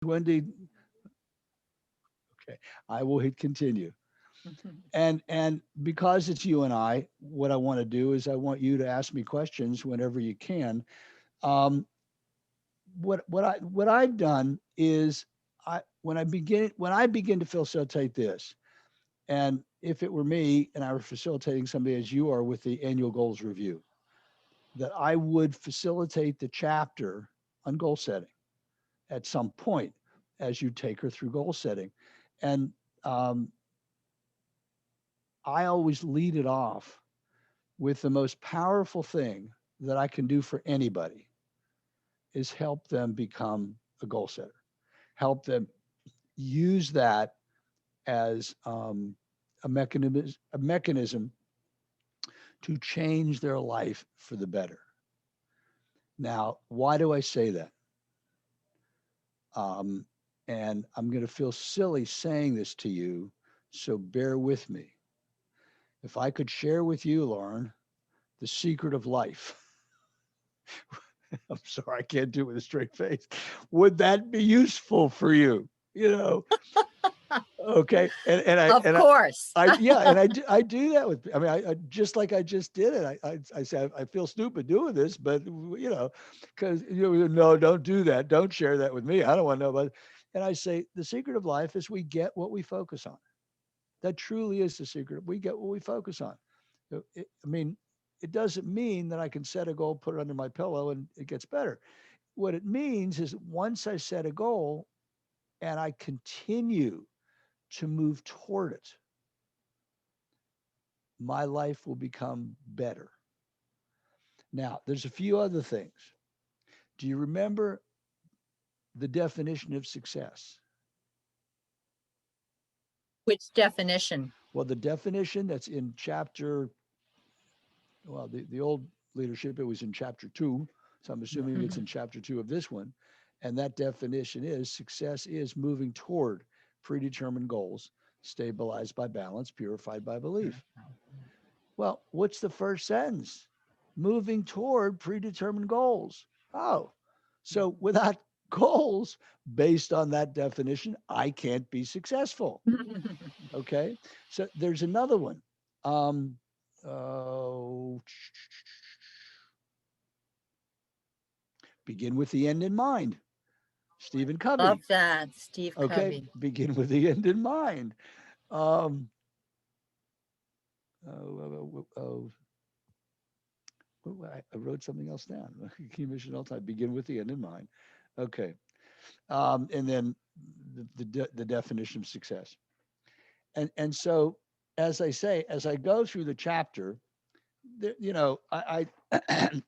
Wendy. Okay, I will hit continue. And because it's you and I, what I want to do is I want you to ask me questions whenever you can. Um, what I've done is when I begin to facilitate this, and if it were me and I were facilitating somebody as you are with the annual goals review, that I would facilitate the chapter on goal setting at some point as you take her through goal setting. And um, I always lead it off with the most powerful thing that I can do for anybody is help them become a goal setter, help them use that as a mechanism to change their life for the better. Now, why do I say that? Um, and I'm going to feel silly saying this to you, so bear with me. If I could share with you, Lauren, the secret of life, I'm sorry, I can't do it with a straight face. Would that be useful for you? You know, okay. Of course. Yeah, and I do that with, I mean, I just like I just did it. I say, I feel stupid doing this, but because no, don't do that. Don't share that with me. I don't want to know about it. And I say, the secret of life is we get what we focus on. That truly is the secret. We get what we focus on. I mean, it doesn't mean that I can set a goal, put it under my pillow, and it gets better. What it means is once I set a goal and I continue to move toward it, my life will become better. Now, there's a few other things. Do you remember the definition of success? Which definition? Well, the definition that's in chapter, well, the old leadership, it was in chapter 2. So I'm assuming it's in Mhm. chapter 2 of this one. And that definition is success is moving toward predetermined goals, stabilized by balance, purified by belief. Well, what's the first sentence? Moving toward predetermined goals. Oh, so without goals based on that definition, I can't be successful. Okay. So there's another one. Um, oh, begin with the end in mind. Stephen Love Covey. that, Steve Okay. Covey. Begin with the end in mind. Um, oh, I wrote something else down. Key mission all time. Begin with the end in mind. Okay. And then the definition of success. And so, as I say, as I go through the chapter,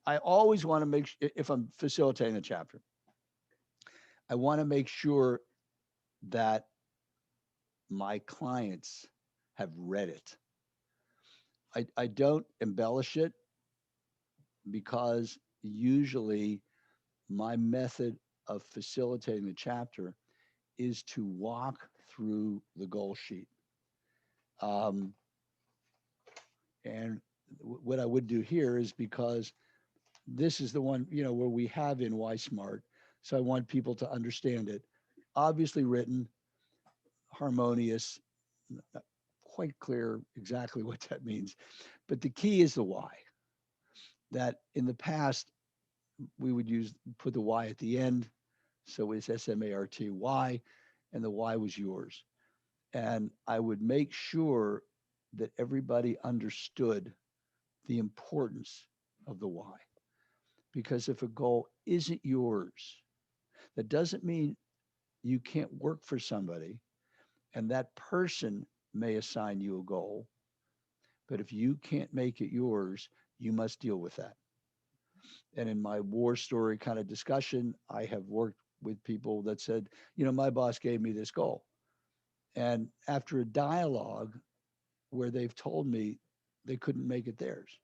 I always want to if I'm facilitating a chapter, I want to make sure that my clients have read it. I don't embellish it because usually my method of facilitating the chapter is to walk through the goal sheet. Um, and what I would do here is because this is the one, where we have in Why Smart. So I want people to understand it. Obviously written, harmonious, not quite clear exactly what that means. But the key is the why. That in the past, we would put the why at the end. So it's SMART, and the why was yours. And I would make sure that everybody understood the importance of the why. Because if a goal isn't yours, that doesn't mean you can't work for somebody and that person may assign you a goal. But if you can't make it yours, you must deal with that. And in my war story kind of discussion, I have worked with people that said, my boss gave me this goal. And after a dialogue where they've told me they couldn't make it theirs,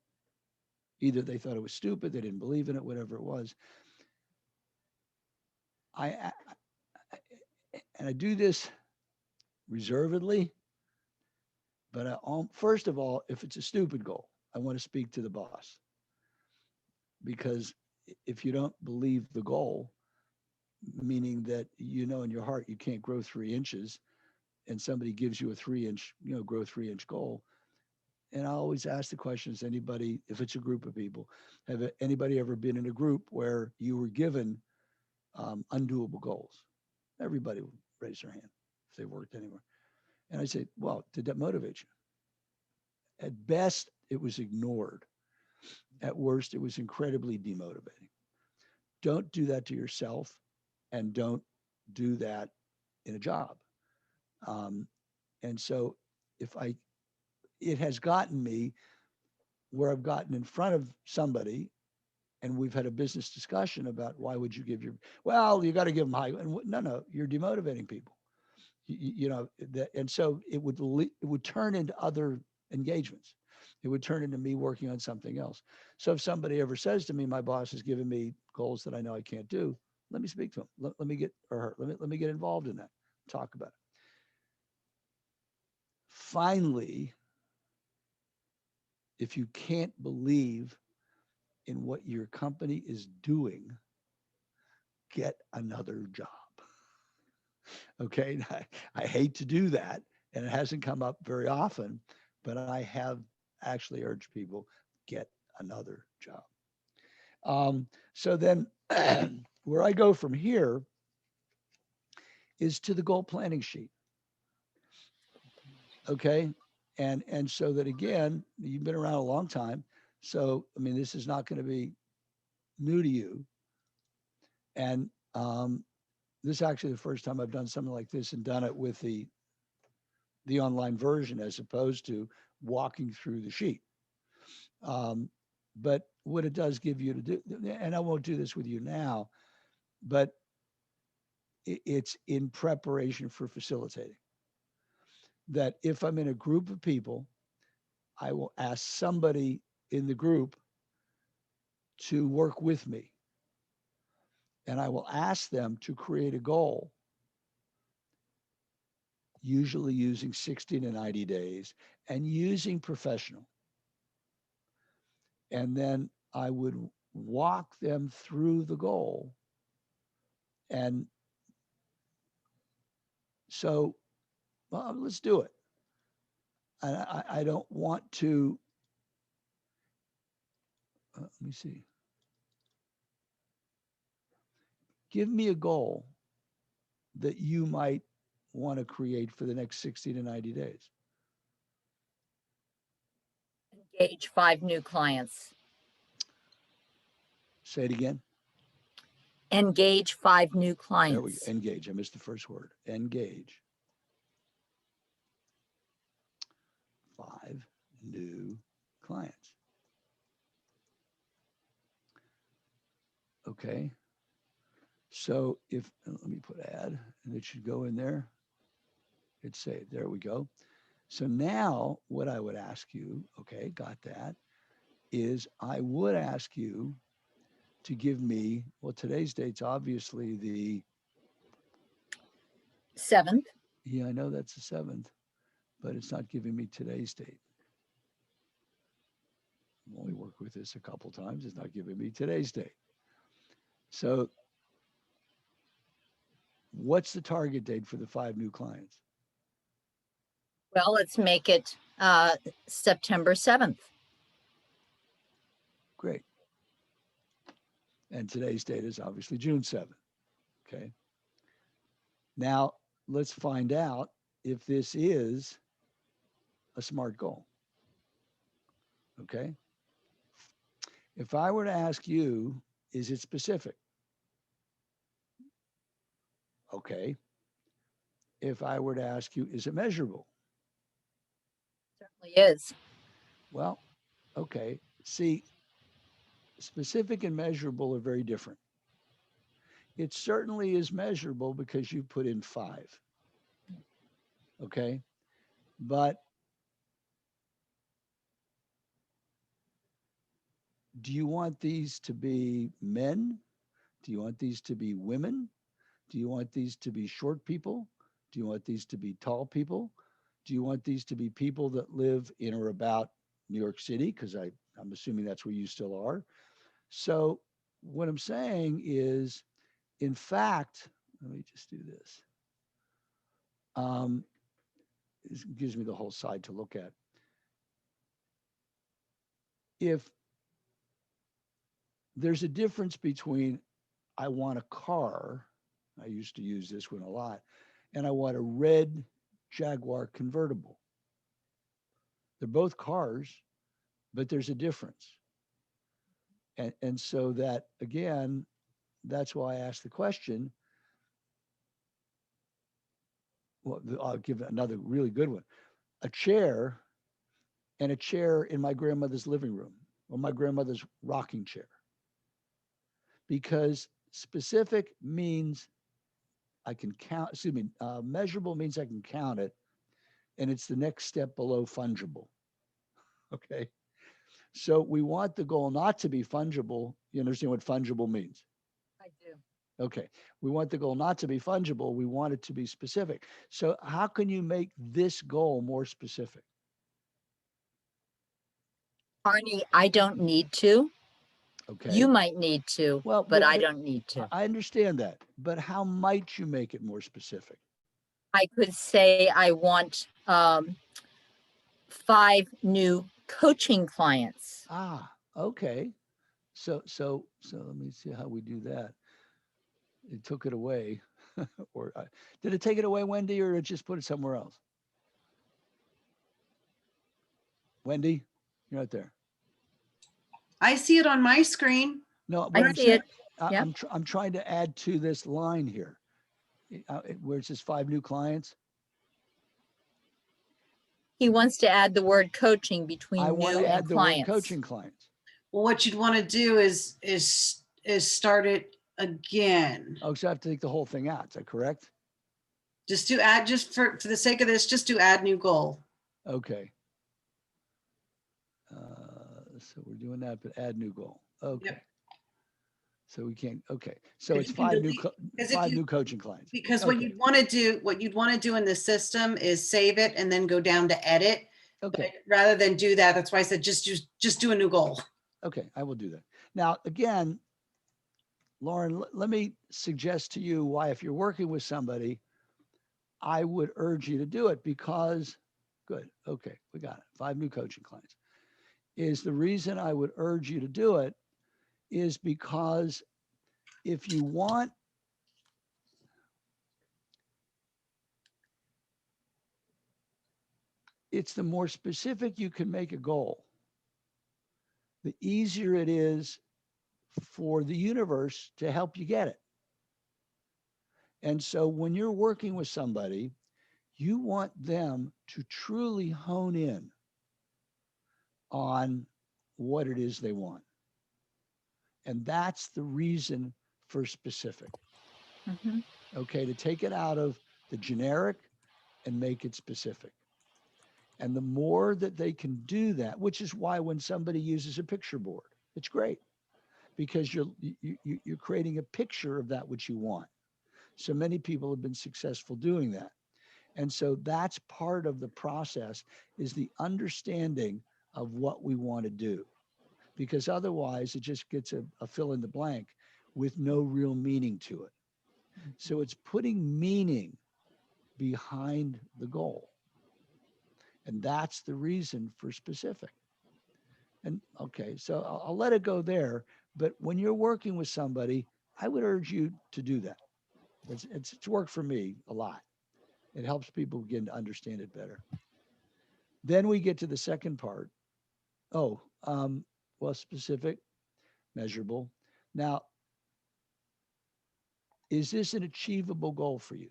either they thought it was stupid, they didn't believe in it, whatever it was. I and I do this reservedly, but first of all, if it's a stupid goal, I want to speak to the boss because if you don't believe the goal, meaning that you know in your heart you can't grow 3 inches, and somebody gives you a 3 inch, grow 3 inch goal. And I always ask the question: Is anybody, if it's a group of people, have anybody ever been in a group where you were given undoable goals? Everybody would raise their hand if they worked anywhere. And I say, well, did that motivate you? At best, it was ignored. At worst, it was incredibly demotivating. Don't do that to yourself, and don't do that in a job. Um, and so, if I, it has gotten me where I've gotten in front of somebody and we've had a business discussion about why would you give your, well, you got to give them high. And no, you're demotivating people. And so it would turn into other engagements. It would turn into me working on something else. So if somebody ever says to me, my boss has given me goals that I know I can't do, let me speak to him. Let me get, or her, let me get involved in that. Talk about it. Finally, if you can't believe in what your company is doing, get another job. Okay. I hate to do that, and it hasn't come up very often, but I have actually urged people get another job. So then where I go from here is to the goal planning sheet. Okay. And so that again, you've been around a long time. So, I mean, this is not going to be new to you. And this is actually the first time I've done something like this and done it with the online version as opposed to walking through the sheet. But what it does give you to do, and I won't do this with you now, but it's in preparation for facilitating. That if I'm in a group of people, I will ask somebody in the group to work with me. And I will ask them to create a goal, usually using 60 to 90 days and using professional. And then I would walk them through the goal. And so, well, let's do it. I don't want to, let me see. Give me a goal that you might want to create for the next 60 to 90 days. Engage 5 new clients. Say it again. Engage 5 new There we go. clients. Engage. I missed the first word. Engage 5 new clients. Okay. So if, let me put add, and it should go in there. It's saved. There we go. So now what I would ask you, okay, got that, is I would ask you to give me, well, today's date's obviously the 7th. Yeah, I know that's the 7th, but it's not giving me today's date. I've only worked with this a couple times. It's not giving me today's date. So what's the target date for the 5 new clients? Well, let's make it September 7th. Great. And today's date is obviously June 7th. Okay. Now let's find out if this is a SMART goal. Okay. If I were to ask you, is it specific? Okay. If I were to ask you, is it measurable? Certainly is. Well, okay. See, specific and measurable are very different. It certainly is measurable because you put in 5. Okay. But do you want these to be men? Do you want these to be women? Do you want these to be short people? Do you want these to be tall people? Do you want these to be people that live in or about New York City? Because I'm assuming that's where you still are. So what I'm saying is In fact, let me just do this. This gives me the whole side to look at. If there's a difference between I want a car, I used to use this one a lot, and I want a red Jaguar convertible. They're both cars, but there's a difference. And so that, again, that's why I asked the question. Well, I'll give another really good one. A chair and a chair in my grandmother's living room or my grandmother's rocking chair. Because specific means I can count, measurable means I can count it, and it's the next step below fungible. Okay. So we want the goal not to be fungible. You understand what fungible means? I do. Okay. We want the goal not to be fungible. We want it to be specific. So how can you make this goal more specific? Arnie, I don't need to. Okay. You might need to, Well, but I don't need to. I understand that. But how might you make it more specific? I could say I want 5 new coaching clients. Ah, okay. So let me see how we do that. It took it away, or did it take it away, Wendy, or it just put it somewhere else? Wendy, you're not there. I see it on my screen. No, what I I'm see saying, it. Yep. I'm trying to add to this line here, where it says 5 new clients. He wants to add the word coaching I between want new to add and the word clients. coaching clients. Well, what you'd want to do is start it again. Oh, so I have to take the whole thing out. Is that correct? Just to add, just for the sake of this, just to add new goal. Okay. So we're doing that, but add new goal. Okay. Yep. So we can't. Okay. So If it's you can 5 delete- new coaching clients. Because Okay. what you'd want to do in the system is save it and then go down to edit. Okay. But rather than do that, that's why I said just do a new goal. Okay, I will do that. Now, again, Lauren, let me suggest to you why, if you're working with somebody, I would urge you to do it because, good, okay, we got it. 5 new coaching clients. Is the reason I would urge you to do it is because if you want, it's the more specific you can make a goal, the easier it is for the universe to help you get it. And so when you're working with somebody, you want them to truly hone in on what it is they want. And that's the reason for specific. Mhm. Okay, to take it out of the generic and make it specific. And the more that they can do that, which is why when somebody uses a picture board, it's great because you're creating a picture of that which you want. So many people have been successful doing that. And so that's part of the process is the understanding of what we want to do, because otherwise it just gets a fill in the blank with no real meaning to it. So it's putting meaning behind the goal. And that's the reason for specific. And okay, so I'll let it go there. But when you're working with somebody, I would urge you to do that. It's worked for me a lot. It helps people begin to understand it better. Then we get to the second part. Oh, well, specific, measurable. Now, is this an achievable goal for you?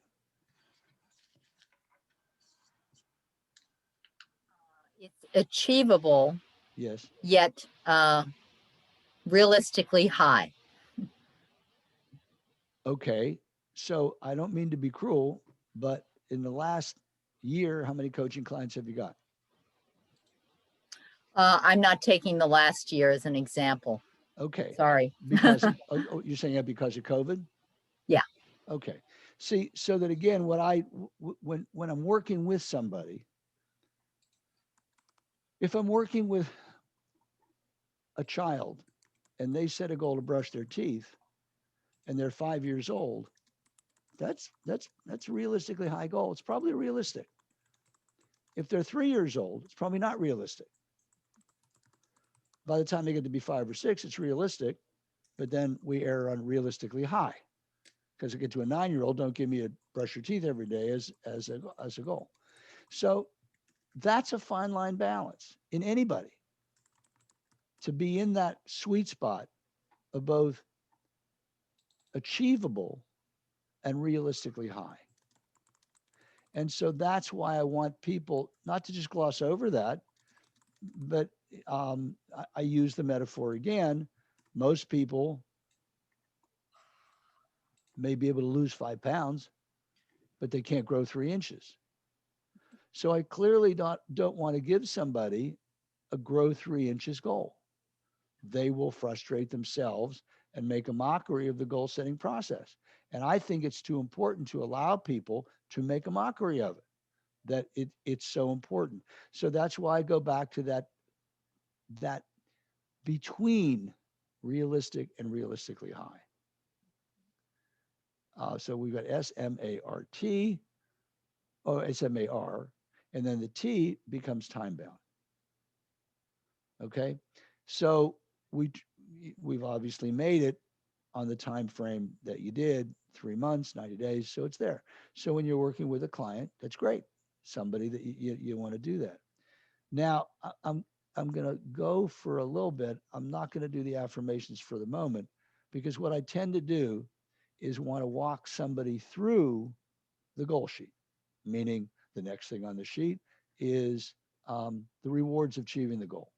It's achievable, Yes. yet realistically high. Okay. So I don't mean to be cruel, but in the last year, how many coaching clients have you got? I'm not taking the last year as an example. Okay. Sorry. Because you're saying that because of COVID? Yeah. Okay. See, so that again, when I'm working with somebody, if I'm working with a child and they set a goal to brush their teeth, and they're 5 years old, that's realistically high goal. It's probably realistic. If they're 3 years old, it's probably not realistic. By the time they get to be 5 or 6, it's realistic, but then we err on realistically high, because to get to a 9-year-old, don't give me a brush your teeth every day as a goal. So that's a fine line balance in anybody, to be in that sweet spot of both achievable and realistically high. And so that's why I want people not to just gloss over that, but I use the metaphor again. Most people may be able to lose 5 pounds, but they can't grow 3 inches. So I clearly don't want to give somebody a grow 3 inches goal. They will frustrate themselves and make a mockery of the goal setting process. And I think it's too important to allow people to make a mockery of it, that it's so important. So that's why I go back to that between realistic and realistically high. So we've got SMART, or SMAR, and then the T becomes time bound. Okay, so we've obviously made it on the time frame that you did, 3 months, 90 days, so it's there. So when you're working with a client, that's great. Somebody that you want to do that. Now, I'm going to go for a little bit. I'm not going to do the affirmations for the moment, because what I tend to do is want to walk somebody through the goal sheet, meaning the next thing on the sheet is the rewards of achieving the goal.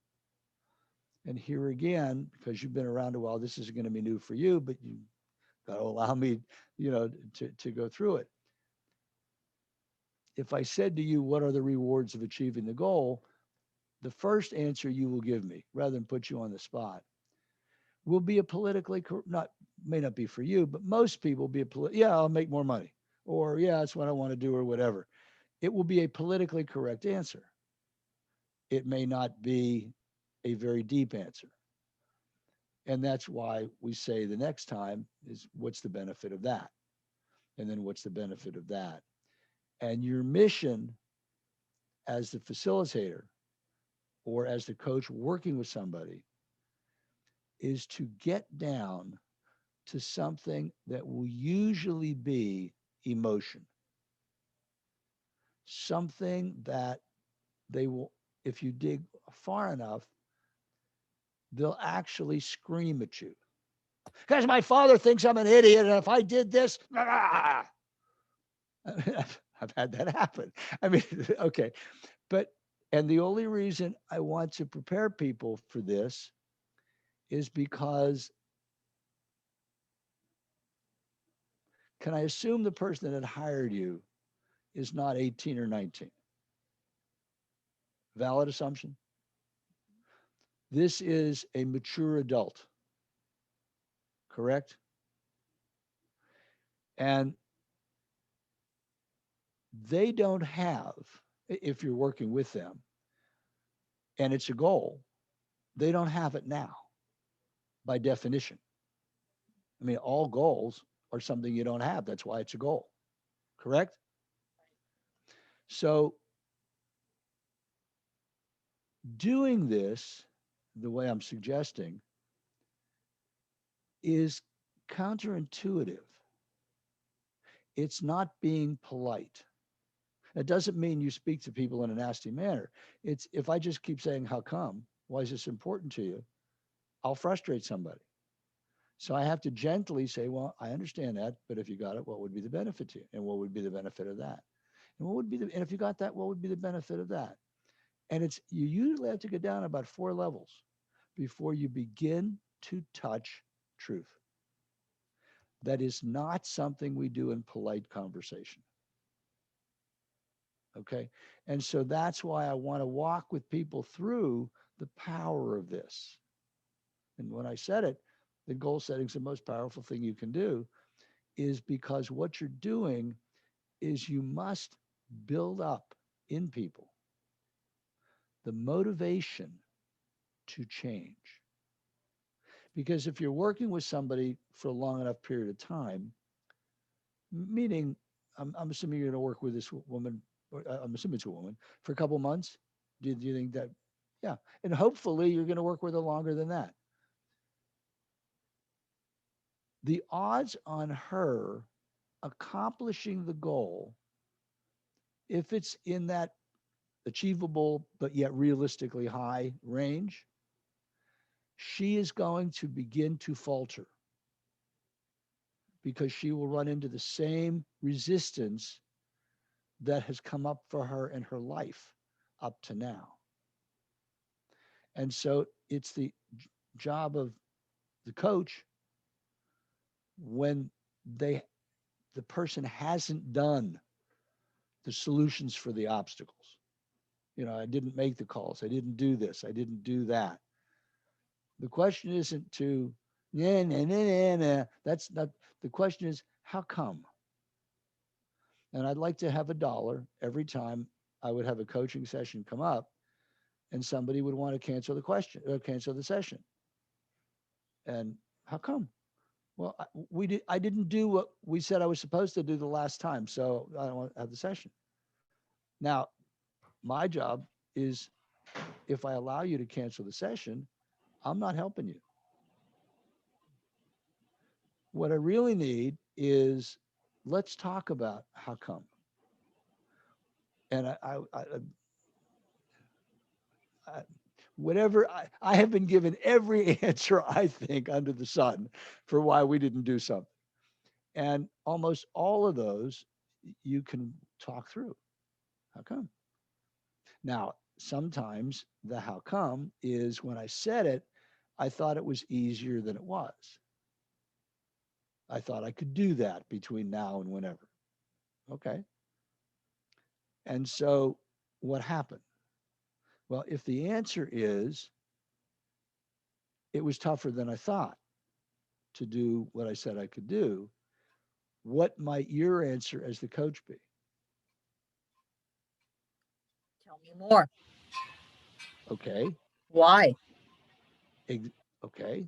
And here again, because you've been around a while, this is going to be new for you, but you got to allow me, to go through it. If I said to you, what are the rewards of achieving the goal? The first answer you will give me, rather than put you on the spot, will be a politically, may not be for you, but most people will be yeah, I'll make more money, or yeah, that's what I want to do, or whatever. It will be a politically correct answer. It may not be a very deep answer. And that's why we say the next time is, what's the benefit of that? And then what's the benefit of that? And your mission as the facilitator or as the coach working with somebody is to get down to something that will usually be emotion. Something that they will, if you dig far enough, they'll actually scream at you. Because my father thinks I'm an idiot, and if I did this, I've had that happen. I mean, okay. And the only reason I want to prepare people for this is because, can I assume the person that hired you is not 18 or 19? Valid assumption? This is a mature adult, correct? And they don't have, if you're working with them and it's a goal, they don't have it now by definition. I mean, all goals are something you don't have. That's why it's a goal, correct? So doing this the way I'm suggesting is counterintuitive. It's not being polite. It doesn't mean you speak to people in a nasty manner. It's, if I just keep saying, how come? Why is this important to you? I'll frustrate somebody. So I have to gently say, well, I understand that, but if you got it, what would be the benefit to you? And what would be the benefit of that? And what would be and if you got that, what would be the benefit of that? And it's, you usually have to go down about 4 levels before you begin to touch truth. That is not something we do in polite conversation. Okay. And so that's why I want to walk with people through the power of this. And when I said it, the goal setting is the most powerful thing you can do, is because what you're doing is you must build up in people the motivation to change. Because if you're working with somebody for a long enough period of time, meaning I'm assuming you're going to work with this woman, or I'm assuming it's a woman, for a couple of months. Do you think that? Yeah. And hopefully you're going to work with her longer than that. The odds on her accomplishing the goal, if it's in that achievable but yet realistically high range, she is going to begin to falter because she will run into the same resistance that has come up for her in her life up to now. And so it's the job of the coach when the person hasn't done the solutions for the obstacles. I didn't make the calls. I didn't do this. I didn't do that. The question isn't to, nah, nah, nah, nah, nah. That's not, the question is, how come? And I'd like to have $1 every time I would have a coaching session come up and somebody would want to cancel the question or cancel the session. And how come? Well, I didn't do what we said I was supposed to do the last time, so I don't want to have the session. Now, my job is if I allow you to cancel the session, I'm not helping you. What I really need is let's talk about how come. And I whatever I have been given every answer I think under the sun for why we didn't do something. And almost all of those you can talk through. How come? Now, sometimes the how come is when I said it, I thought it was easier than it was. I thought I could do that between now and whenever. Okay. And so what happened? Well, if the answer is it was tougher than I thought to do what I said I could do, what might your answer as the coach be? Tell me more. Okay. Why? Okay.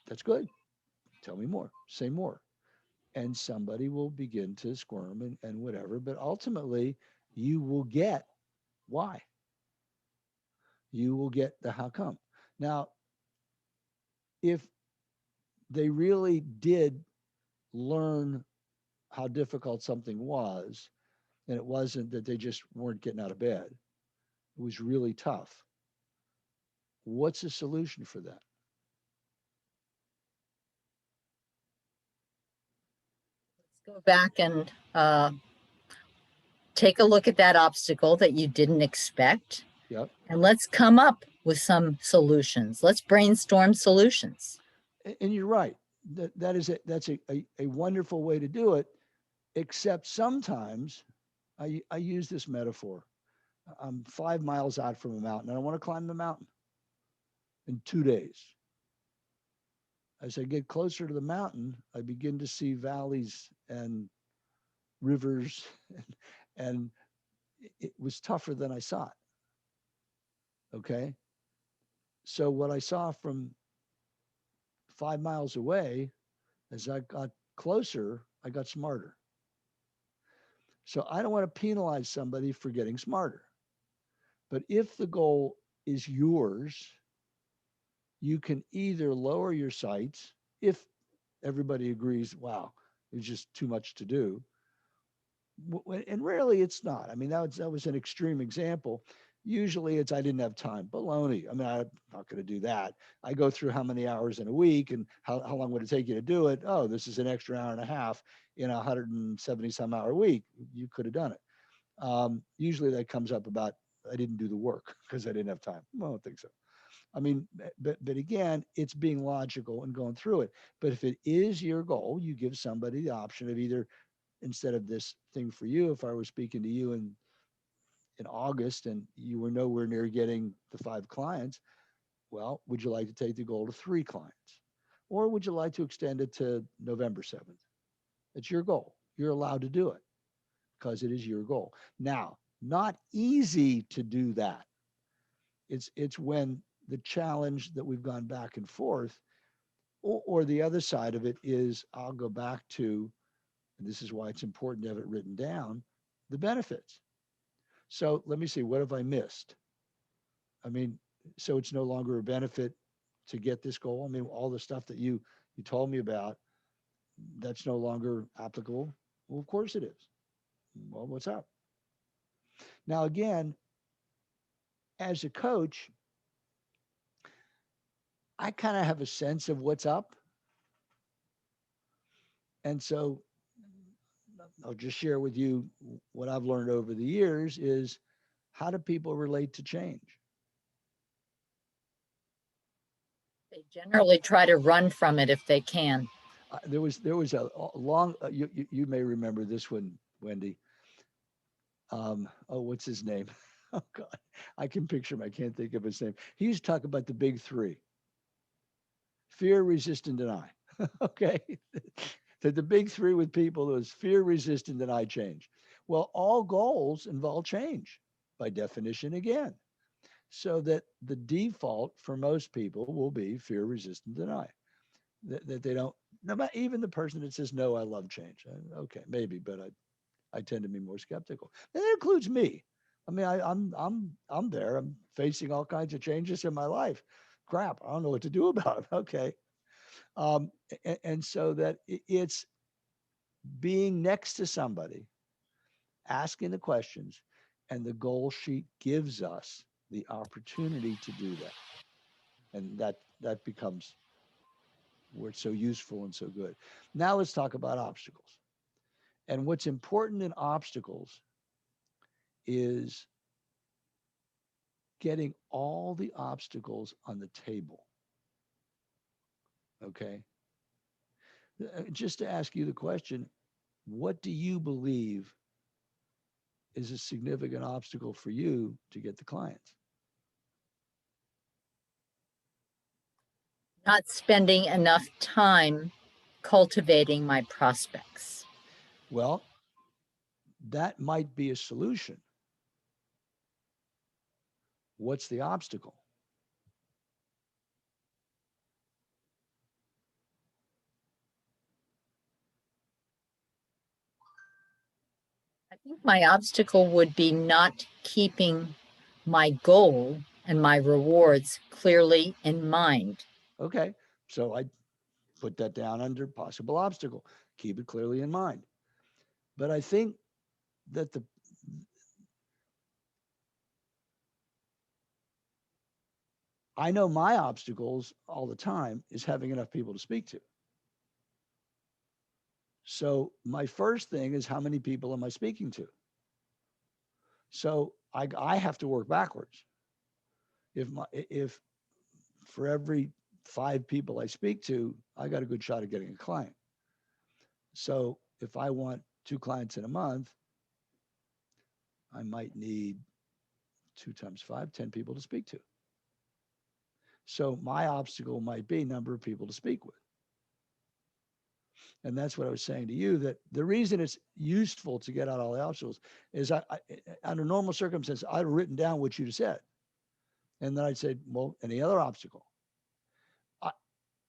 That's good. Tell me more. Say more. And somebody will begin to squirm and whatever. But ultimately, you will get why. You will get the how come. Now, if they really did learn how difficult something was, and it wasn't that they just weren't getting out of bed, it was really tough. What's the solution for that? Let's go back and take a look at that obstacle that you didn't expect. Yep. And let's come up with some solutions. Let's brainstorm solutions. And you're right. That's a wonderful way to do it, except sometimes I use this metaphor. I'm 5 miles out from a mountain and I want to climb the mountain in 2 days. As I get closer to the mountain, I begin to see valleys and rivers, and it was tougher than I saw it. Okay. So what I saw from 5 miles away, as I got closer, I got smarter. So I don't want to penalize somebody for getting smarter. But if the goal is yours, you can either lower your sights if everybody agrees, wow, it's just too much to do. And rarely it's not. I mean, that was an extreme example. Usually it's I didn't have time. Baloney. I mean, I'm not going to do that. I go through how many hours in a week and how long would it take you to do it? Oh, this is an extra hour and a half in a 170 some hour week. You could have done it. Usually that comes up about I didn't do the work because I didn't have time. Well, I don't think so. I mean, but again, it's being logical and going through it. But if it is your goal, you give somebody the option of either instead of this thing for you, if I were speaking to you in August and you were nowhere near getting the 5 clients, well, would you like to take the goal to 3 clients? Or would you like to extend it to November 7th? It's your goal. You're allowed to do it because it is your goal. Now, not easy to do that. It's when the challenge that we've gone back and forth Or the other side of it is I'll go back to, and this is why it's important to have it written down, the benefits. So let me see, what have I missed? I mean, so it's no longer a benefit to get this goal. I mean, all the stuff that you told me about, that's no longer applicable. Well, of course it is. Well, what's up? Now, again, as a coach, I kind of have a sense of what's up. And so I'll just share with you what I've learned over the years is how do people relate to change? They generally try to run from it if they can. There was a long you may remember this one, Wendy. Oh, what's his name? Oh God, I can picture him. I can't think of his name. He used to talk about the big three: fear, resist, and deny. Okay, that the big three with people was fear, resist, and deny change. Well, all goals involve change by definition again. So that the default for most people will be fear, resist, and deny. That they don't, no matter even the person that says, no, I love change. Okay, maybe, but I tend to be more skeptical. And that includes me. I mean, I'm there. I'm facing all kinds of changes in my life. Crap, I don't know what to do about it. Okay. And so that it's being next to somebody, asking the questions, and the goal sheet gives us the opportunity to do that. And that becomes where it's so useful and so good. Now let's talk about obstacles. And what's important in obstacles is getting all the obstacles on the table. Okay. Just to ask you the question, what do you believe is a significant obstacle for you to get the clients? Not spending enough time cultivating my prospects. Well, that might be a solution. What's the obstacle? I think my obstacle would be not keeping my goal and my rewards clearly in mind. Okay. So I put that down under possible obstacle. Keep it clearly in mind. But I think that I know my obstacles all the time is having enough people to speak to. So my first thing is how many people am I speaking to? So I have to work backwards. If for every 5 people I speak to, I got a good shot at getting a client. So if I want 2 clients in a month, I might need 2 times 5, 10 people to speak to. So my obstacle might be number of people to speak with. And that's what I was saying to you, that the reason it's useful to get out all the obstacles is under normal circumstances, I'd have written down what you just said. And then I'd say, well, any other obstacle? I,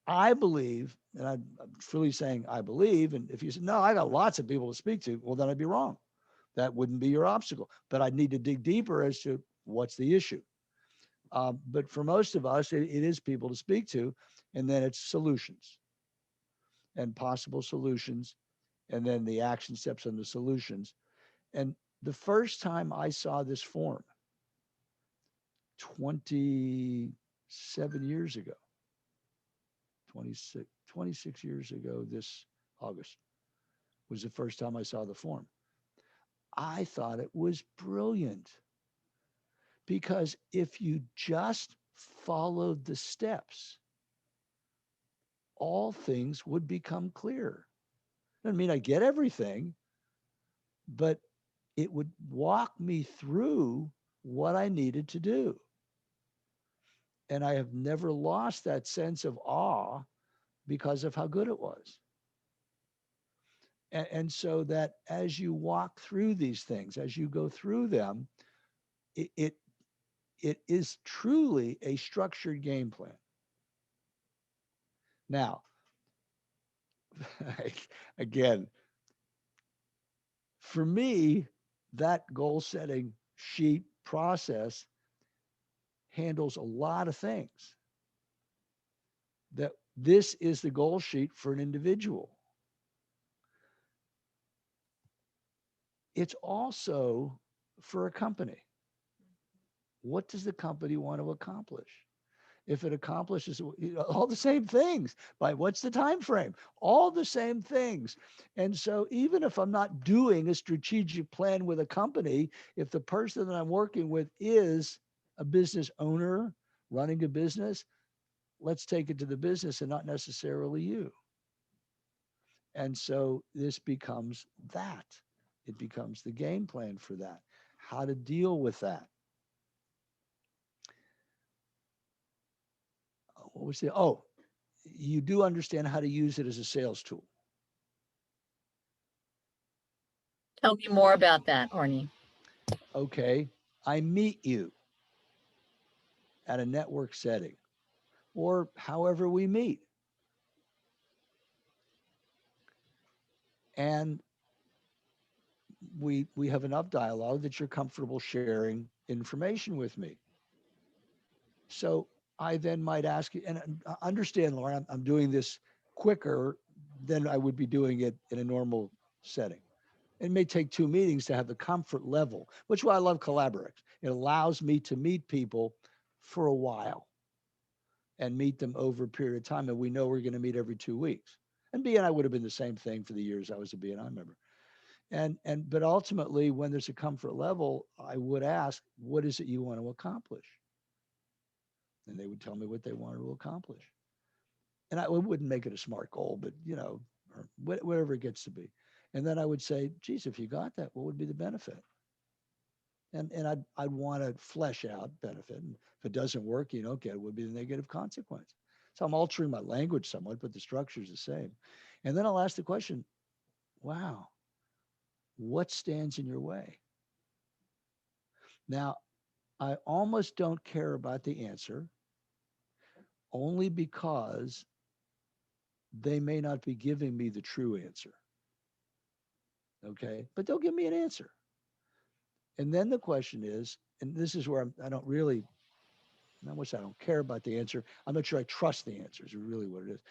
I believe, and I'm truly saying I believe, and if you said, no, I got lots of people to speak to, well, then I'd be wrong. That wouldn't be your obstacle. But I'd need to dig deeper as to what's the issue. But for most of us, it is people to speak to, and then it's solutions and possible solutions, and then the action steps and the solutions. And the first time I saw this form, 27 years ago, 26 years ago, this August was the first time I saw the form. I thought it was brilliant because if you just followed the steps, all things would become clear. Doesn't mean I get everything, but it would walk me through what I needed to do. And I have never lost that sense of awe because of how good it was. And so that as you walk through these things, as you go through them, it, it, it is truly a structured game plan. Now, again, for me, that goal setting sheet process handles a lot of things. That this is the goal sheet for an individual. It's also for a company. What does the company want to accomplish? If it accomplishes all the same things, by what's the time frame? All the same things. And so even if I'm not doing a strategic plan with a company, if the person that I'm working with is a business owner running a business, let's take it to the business and not necessarily you. And so this becomes that. It becomes the game plan for that. How to deal with that. What was the, oh, you do understand how to use it as a sales tool. Tell me more about that, Arnie. Okay, I meet you at a network setting or however we meet. And we have enough dialogue that you're comfortable sharing information with me. So I then might ask you, and understand, Lauren, I'm doing this quicker than I would be doing it in a normal setting. It may take 2 meetings to have the comfort level, which is why I love Collaborate. It allows me to meet people for a while and meet them over a period of time. And we know we're going to meet every 2 weeks. And BNI would have been the same thing for the years I was a BNI member. But ultimately, when there's a comfort level, I would ask, what is it you want to accomplish? And they would tell me what they wanted to accomplish. And I wouldn't make it a smart goal, but or whatever it gets to be. And then I would say, geez, if you got that, what would be the benefit? And I'd want to flesh out benefit. And if it doesn't work, you don't get it, would be the negative consequence. So I'm altering my language somewhat, but the structure is the same. And then I'll ask the question, wow, what stands in your way? Now, I almost don't care about the answer only because they may not be giving me the true answer. Okay. But they'll give me an answer. And then the question is, and this is where I don't really, not much I don't care about the answer. I'm not sure I trust the answer is really what it is.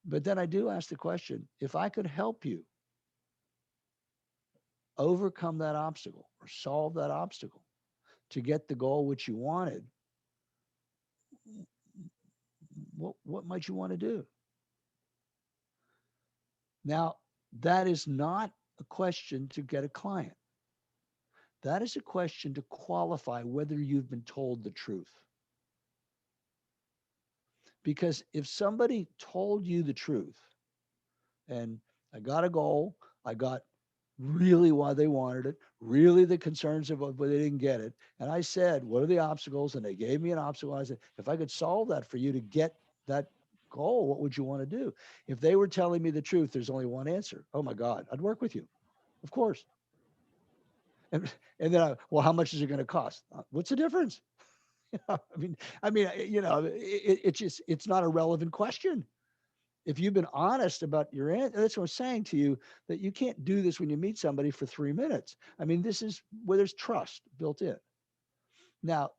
But then I do ask the question, if I could help you overcome that obstacle or solve that obstacle to get the goal which you wanted, what might you want to do? Now, that is not a question to get a client. That is a question to qualify whether you've been told the truth. Because if somebody told you the truth and I got a goal, I got really why they wanted it, really the concerns of why they didn't get it. And I said, what are the obstacles? And they gave me an obstacle. I said, if I could solve that for you to get that goal, what would you want to do? If they were telling me the truth, there's only one answer. Oh my God, I'd work with you. Of course. And then, well, how much is it going to cost? What's the difference? It's not a relevant question. If you've been honest about your answer, that's what I'm saying to you, that you can't do this when you meet somebody for 3 minutes. I mean, this is where there's trust built in. Now,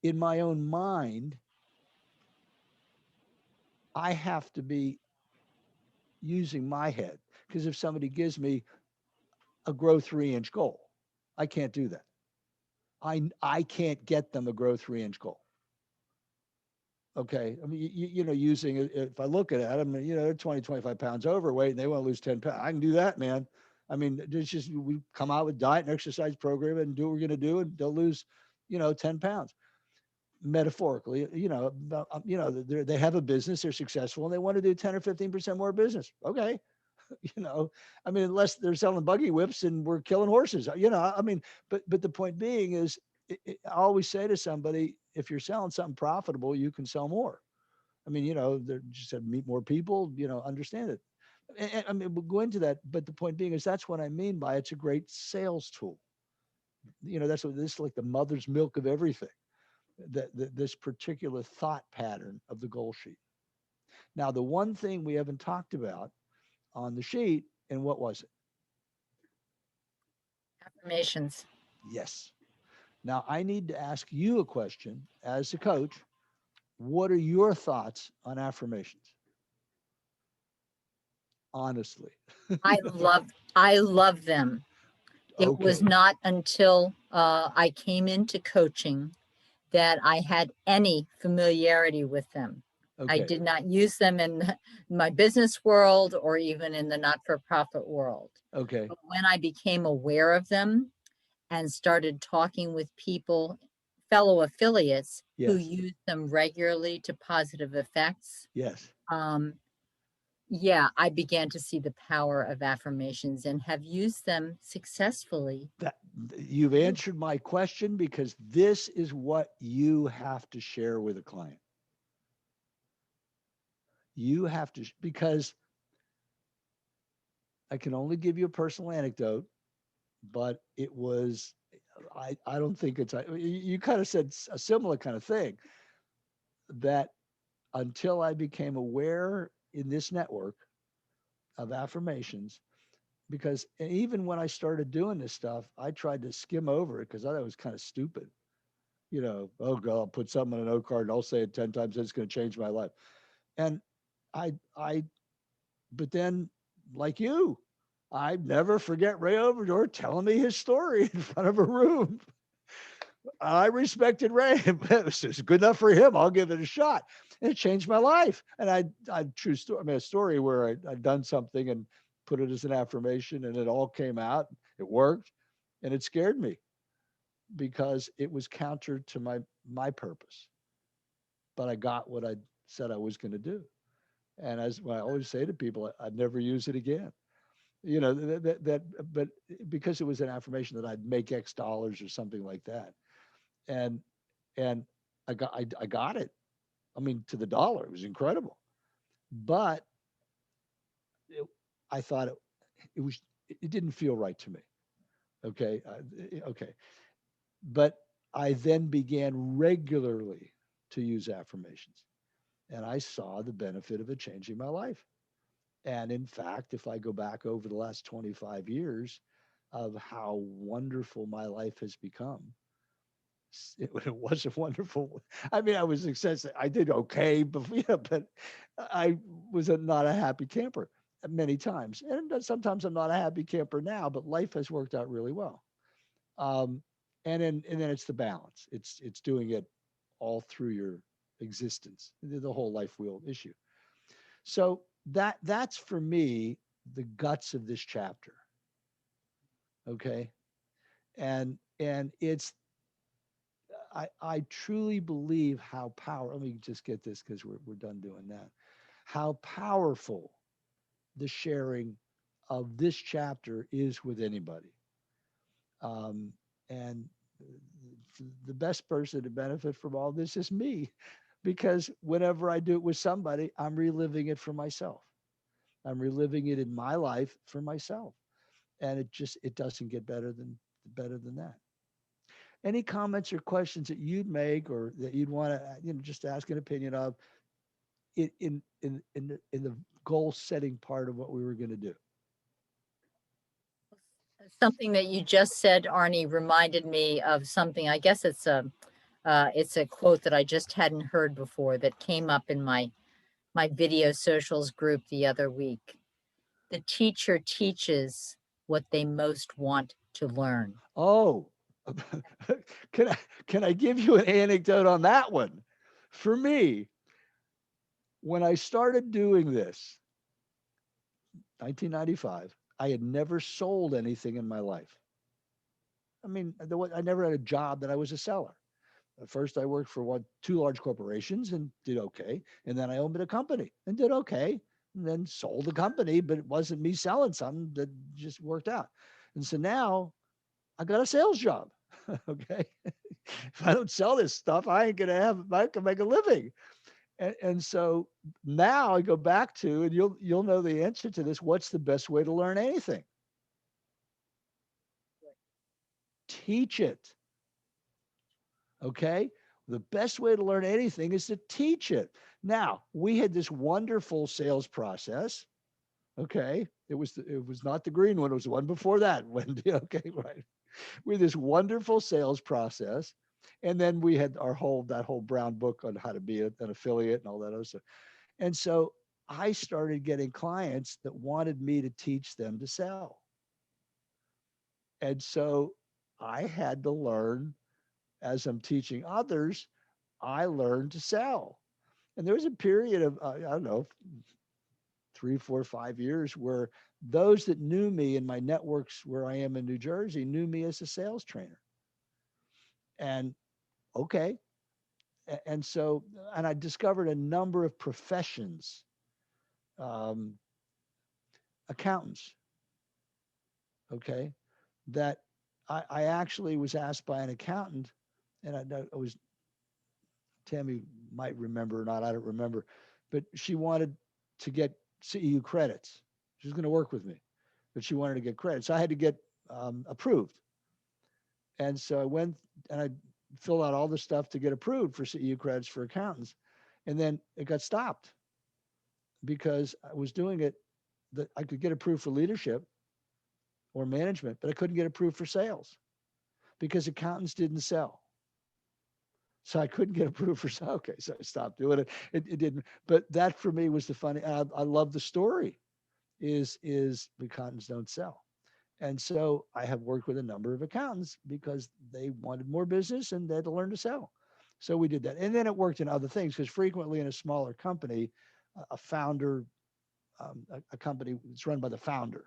in my own mind, I have to be using my head because if somebody gives me a grow 3-inch goal, I can't do that. I can't get them a grow 3-inch goal. Okay. I mean, using it, if I look at it, I mean, they're 20, 25 pounds overweight and they want to lose 10 pounds. I can do that, man. I mean, it's just, we come out with diet and exercise program and do what we're going to do and they'll lose, 10 pounds metaphorically, they have a business, they're successful and they want to do 10 or 15% more business. Okay. I mean, unless they're selling buggy whips and we're killing horses, but the point being is I always say to somebody, if you're selling something profitable, you can sell more. I mean, they're just have meet more people, understand it. And, I mean, we'll go into that, but the point being is that's what I mean by it's a great sales tool. That's what this is like the mother's milk of everything. This particular thought pattern of the goal sheet. Now, the one thing we haven't talked about on the sheet, and what was it? Affirmations. Yes. Now, I need to ask you a question as a coach. What are your thoughts on affirmations? Honestly. I love them. It was Okay. not until I came into coaching that I had any familiarity with them. I Okay. did not use them in my business world or even in the not-for-profit world. Okay. But when I became aware of them and started talking with people, fellow affiliates who Yes. use them regularly to positive effects, Yes. um, yeah, I began to see the power of affirmations and have used them successfully. That you've answered my question, because this is what you have to share with a client. You have to, because I can only give you a personal anecdote, but it was, I don't think it's, you kind of said a similar kind of thing, that until I became aware in this network of affirmations, because even when I started doing this stuff, I tried to skim over it because I thought it was kind of stupid. Oh God, I'll put something on a note card and I'll say it 10 times, it's going to change my life. And I, but then, like you, I never forget Ray Overdore telling me his story in front of a room. I respected Ray. It's good enough for him. I'll give it a shot. And it changed my life. And I true story. I mean, a story where I'd done something and put it as an affirmation, and it all came out. It worked, and it scared me because it was counter to my purpose. But I got what I said I was going to do. And as I always say to people, I'd never use it again. But because it was an affirmation that I'd make X dollars or something like that, and and I got it. I mean, to the dollar, it was incredible. But it, I thought it was it didn't feel right to me. Okay, okay. But I then began regularly to use affirmations, and I saw the benefit of it changing my life. And in fact, if I go back over the last 25 years of how wonderful my life has become, it was a wonderful. I mean, I was successful. I did okay, but but I was not a happy camper many times, and sometimes I'm not a happy camper now. But life has worked out really well. Um, and then it's the balance. It's doing it all through your existence, the whole life wheel issue. So that's for me the guts of this chapter. Okay, and it's I truly believe how power. Let me just get this because we're done doing that. How powerful the sharing of this chapter is with anybody. Um, and the best person to benefit from all this is me, because whenever I do it with somebody, I'm reliving it for myself. I'm reliving it in my life for myself, and it doesn't get better than that. Any comments or questions that you'd make, or that you'd want to just ask an opinion of, in the goal setting part of what we were going to do? Something that you just said, Arnie, reminded me of something. I guess it's a quote that I just hadn't heard before that came up in my video socials group the other week. The teacher teaches what they most want to learn. Oh, can I give you an anecdote on that one? For me, when I started doing this, 1995, I had never sold anything in my life. I mean, I never had a job that I was a seller. At first, I worked for two large corporations and did okay, and then I owned a company and did okay, and then sold the company, but it wasn't me selling something that just worked out. And so now I got a sales job. Okay. If I don't sell this stuff, I can make a living. And so now I go back to, and you'll know the answer to this. What's the best way to learn anything? Teach it. Okay. The best way to learn anything is to teach it. Now, we had this wonderful sales process. Okay. It was not the green one. It was the one before that, Wendy. Okay. Right. We had this wonderful sales process. And then we had that whole brown book on how to be an affiliate and all that other stuff. And so I started getting clients that wanted me to teach them to sell. And so I had to learn as I'm teaching others, I learned to sell. And there was a period of, I don't know, 3, 4, 5 years where those that knew me in my networks where I am in New Jersey knew me as a sales trainer. And okay. And so, and I discovered a number of professions, um, accountants, okay, that I actually was asked by an accountant, and I was, Tammy might remember or not, I don't remember, but she wanted to get CEU credits. She was going to work with me, but she wanted to get credits. So I had to get approved. And so I went and I filled out all the stuff to get approved for CEU credits for accountants. And then it got stopped because I was doing it that I could get approved for leadership or management, but I couldn't get approved for sales because accountants didn't sell. So I couldn't get approved for sale. Okay, so I stopped doing it. It didn't. But that for me was the funny. I love the story. Is accountants don't sell, and so I have worked with a number of accountants because they wanted more business and they had to learn to sell. So we did that, and then it worked in other things because frequently in a smaller company, a founder, a company that's run by the founder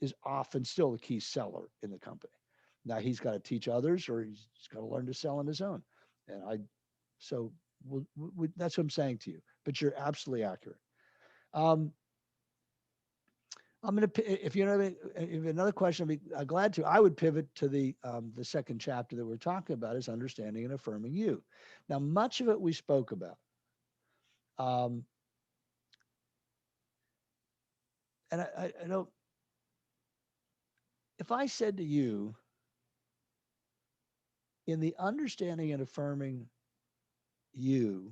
is often still the key seller in the company. Now he's got to teach others, or he's got to learn to sell on his own. And so that's what I'm saying to you. But you're absolutely accurate. Um, I'm going to, if you know, if you have another question, I'd be glad to. I would pivot to the second chapter that we're talking about is understanding and affirming you. Now, much of it we spoke about. Um, and I don't, if I said to you, in the understanding and affirming you,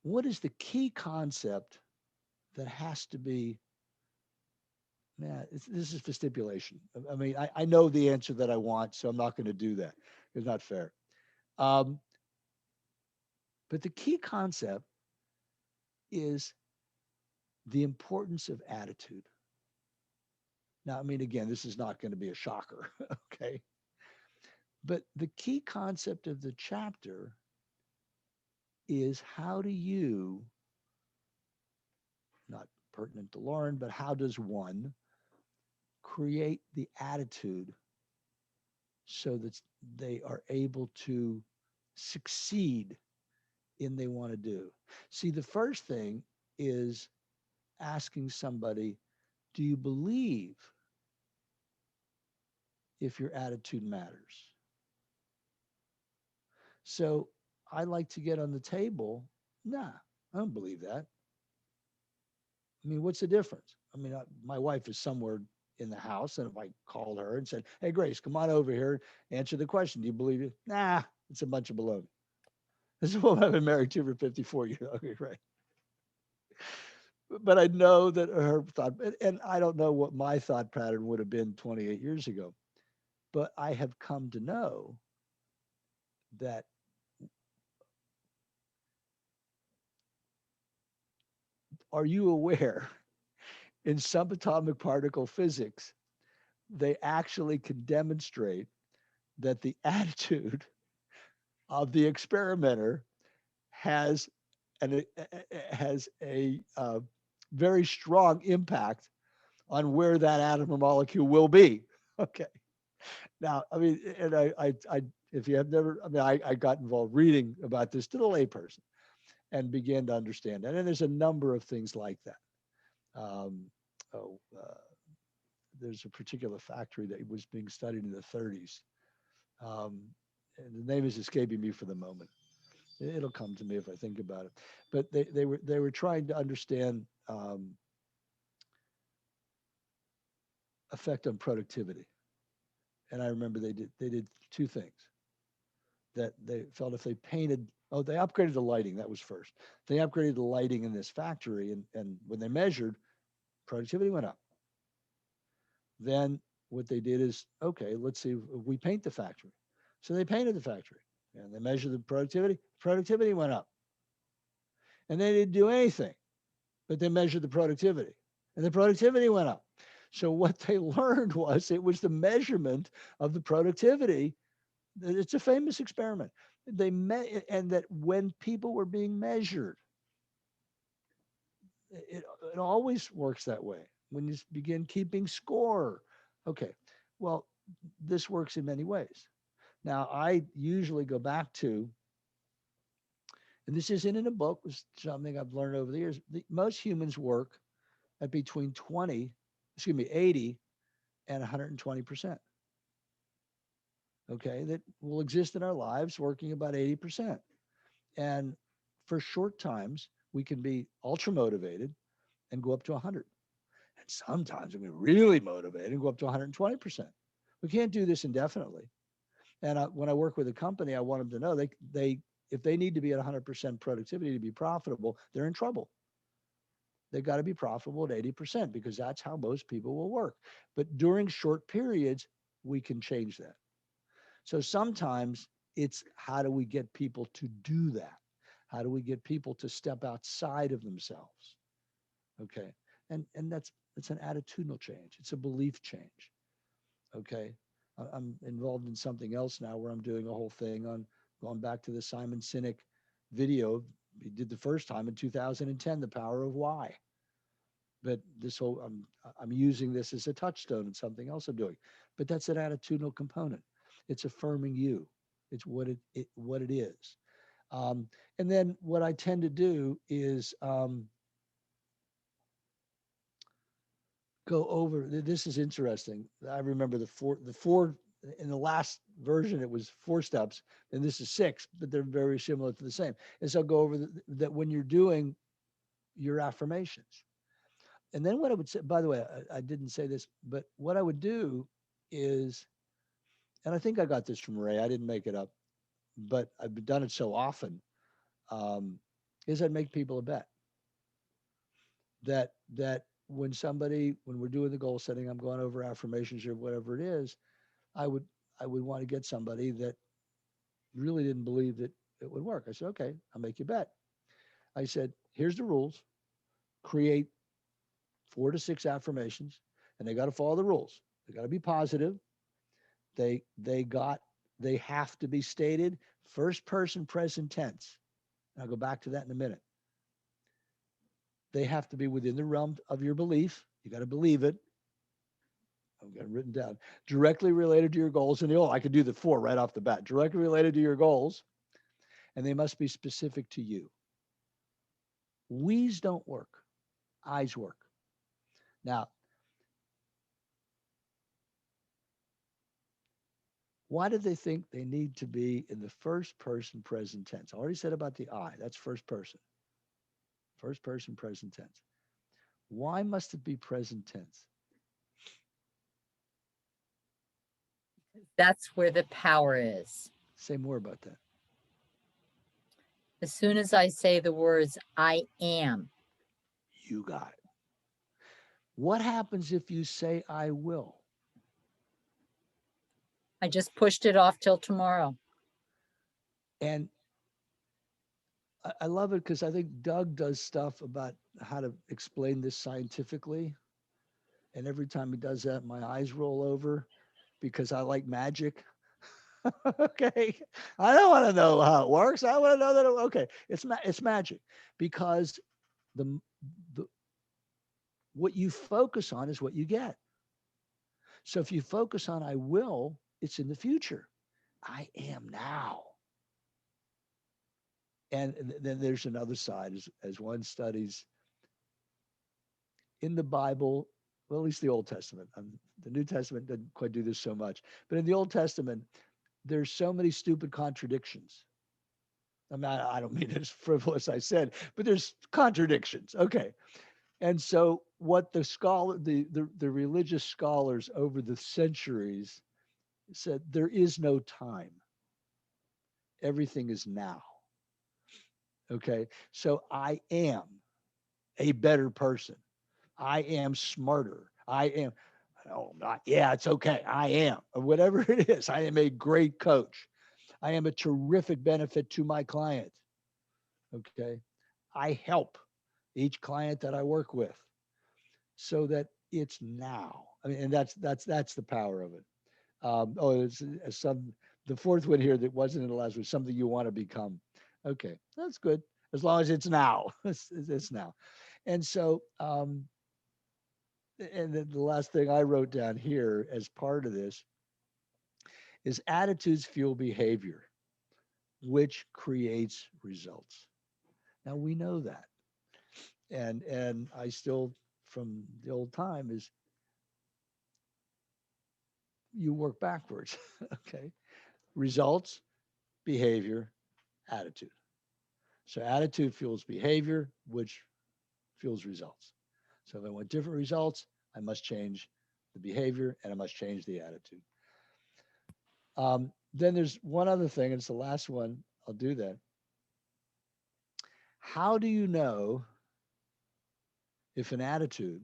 what is the key concept that has to be, man, this is the stipulation. I mean, I know the answer that I want, so I'm not going to do that. It's not fair. Um, but the key concept is the importance of attitude. Now, I mean, again, this is not going to be a shocker, okay? But the key concept of the chapter is how do you, not pertinent to Lauren, but how does one create the attitude so that they are able to succeed in they want to do? See, the first thing is asking somebody, do you believe if your attitude matters? So I like to get on the table. Nah, I don't believe that. I mean, what's the difference? I mean, my wife is somewhere in the house, and if I called her and said, "Hey, Grace, come on over here, answer the question. Do you believe it?" Nah, it's a bunch of baloney. This is a woman I've been married to for 54 years. Okay, right. But I know that her thought, and I don't know what my thought pattern would have been 28 years ago, but I have come to know that are you aware in subatomic particle physics, they actually can demonstrate that the attitude of the experimenter has has a very strong impact on where that atom or molecule will be. Okay. Now, I mean, and if you have never, I mean, I got involved reading about this to the layperson and began to understand that. And there's a number of things like that. Um, oh, there's a particular factory that was being studied in the 30s. Um, and the name is escaping me for the moment. It'll come to me if I think about it. But they were trying to understand effect on productivity. And I remember they did two things that they felt if they painted Oh, they upgraded the lighting. That was first. They upgraded the lighting in this factory, and when they measured, productivity went up. Then what they did is, okay, let's see if we paint the factory. So they painted the factory and they measured the productivity. Productivity went up. And they didn't do anything, but they measured the productivity and the productivity went up. So what they learned was it was the measurement of the productivity. It's a famous experiment. And that when people were being measured, it always works that way. When you begin keeping score, okay, well, this works in many ways. Now, I usually go back to, and this isn't in a book, it's something I've learned over the years. Most humans work at between 80 and 120%. Okay, that will exist in our lives working about 80%. And for short times, we can be ultra motivated and go up to 100. And sometimes we can be really motivated and go up to 120%. We can't do this indefinitely. And when I work with a company, I want them to know they if they need to be at 100% productivity to be profitable, they're in trouble. They've got to be profitable at 80% because that's how most people will work. But during short periods, we can change that. So sometimes it's how do we get people to do that? How do we get people to step outside of themselves? Okay. And that's it's an attitudinal change. It's a belief change. Okay. I'm involved in something else now where I'm doing a whole thing on going back to the Simon Sinek video. He did the first time in 2010, The Power of Why. But this whole I'm using this as a touchstone and something else I'm doing. But that's an attitudinal component. It's affirming you. It's what it is. And then what I tend to do is go over. This is interesting. I remember the four in the last version it was 4 steps, and this is 6, but they're very similar to the same. And so I'll go over that when you're doing your affirmations. And then what I would say, by the way, I didn't say this, but what I would do is, and I think I got this from Ray, I didn't make it up, but I've done it so often, um, is I'd make people a bet that when we're doing the goal setting, I'm going over affirmations or whatever it is, I would I would want to get somebody that really didn't believe that it would work. I said, okay, I'll make you a bet. I said, here's the rules. Create 4 to 6 affirmations, and they got to follow the rules. They got to be positive. They they got they have to be stated first person present tense. And I'll go back to that in a minute. They have to be within the realm of your belief. You got to believe it. I've got it written down. Directly related to your goals. And I could do the 4 right off the bat. Directly related to your goals. And they must be specific to you. We's don't work. I's work. Now, why do they think they need to be in the first person present tense? I already said about the I. That's first person. First person present tense. Why must it be present tense? That's where the power is. Say more about that. As soon as I say the words, I am, You got it. What happens if you say I will? I just pushed it off till tomorrow. And I love it because I think Doug does stuff about how to explain this scientifically. And every time he does that, my eyes roll over because I like magic. Okay. I don't want to know how it works. I want to know that, okay, it's magic because the, the, what you focus on is what you get. So if you focus on I will, it's in the future. I am now. And then there's another side as one studies in the Bible, well, at least the Old Testament. The New Testament doesn't quite do this so much, but in the Old Testament, there's so many stupid contradictions. I mean, I don't mean as frivolous I said, but there's contradictions. Okay. And so what the religious scholars over the centuries said, there is no time. Everything is now. Okay. So I am a better person. I am smarter. I am, oh, not, yeah, it's okay. I am, or whatever it is. I am a great coach. I am a terrific benefit to my client. Okay. I help each client that I work with so that it's now. I mean, and that's the power of it. Oh, it's some, the fourth one here that wasn't in the last one, something you want to become. Okay, that's good. As long as it's now, it's now. And so, and then the last thing I wrote down here as part of this is attitudes fuel behavior, which creates results. Now we know that. And I still, from the old time, is you work backwards. Okay. Results, behavior, attitude. So attitude fuels behavior, which fuels results. So if I want different results, I must change the behavior and I must change the attitude. Then there's one other thing, and it's the last one. I'll do that. How do you know if an attitude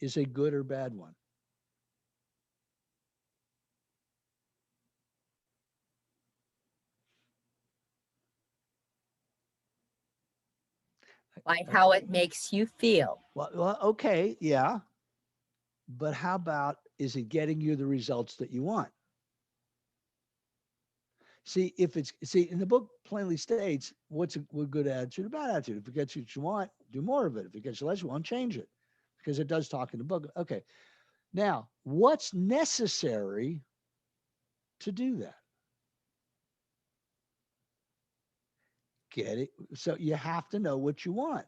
is a good or bad one? By how it makes you feel. Well, okay, yeah. But how about, is it getting you the results that you want? See, if it's, see, in the book plainly states what's a good attitude, a bad attitude. If it gets you what you want, do more of it. If it gets you less you want, change it, because it does talk in the book. Okay. Now, what's necessary to do that? Get it? So you have to know what you want.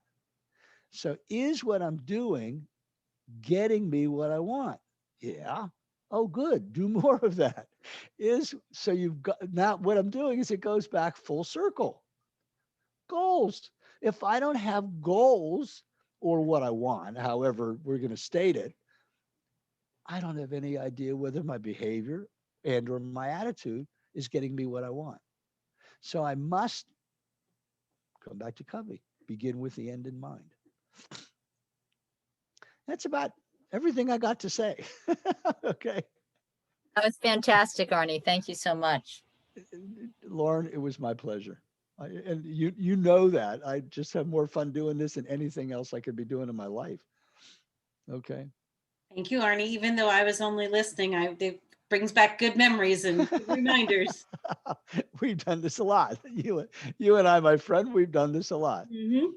So is what I'm doing getting me what I want? Yeah. Oh, good. Do more of that. Is, so you've got, now what I'm doing is it goes back full circle. Goals. If I don't have goals or what I want, however we're going to state it, I don't have any idea whether my behavior and or my attitude is getting me what I want. So I must come back to Covey, begin with the end in mind. That's about everything I got to say. Okay. That was fantastic, Arnie. Thank you so much. Lauren, it was my pleasure. And you know that. I just have more fun doing this than anything else I could be doing in my life. Okay. Thank you, Arnie. Even though I was only listening, it brings back good memories and good reminders. We've done this a lot. You and I, my friend, we've done this a lot. Mhm.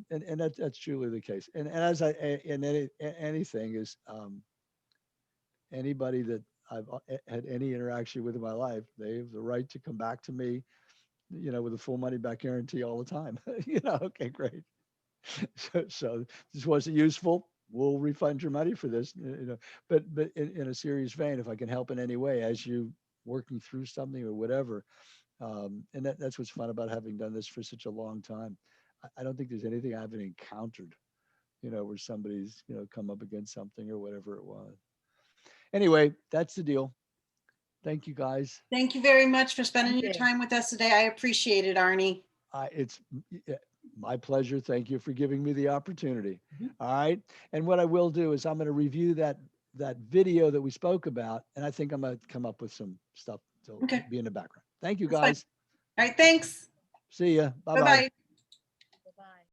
And that's truly the case. And as I, and anything is, anybody that I've had any interaction with in my life, they have the right to come back to me, with a full money back guarantee all the time. Okay, great. So this wasn't useful. We'll refund your money for this. But in a serious vein, if I can help in any way as you working through something or whatever, and that's what's fun about having done this for such a long time. I don't think there's anything I haven't encountered, where somebody's come up against something or whatever it was. Anyway, that's the deal. Thank you, guys. Thank you very much for spending Thank your you. time with us today. I appreciate it, Arnie. It's my pleasure. Thank you for giving me the opportunity. Mhm. All right. And what I will do is I'm going to review that video that we spoke about, and I think I'm going to come up with some stuff to Okay. be in the background. Thank you, That's fine. guys. All right. Thanks. See ya. Bye-bye. Bye-bye.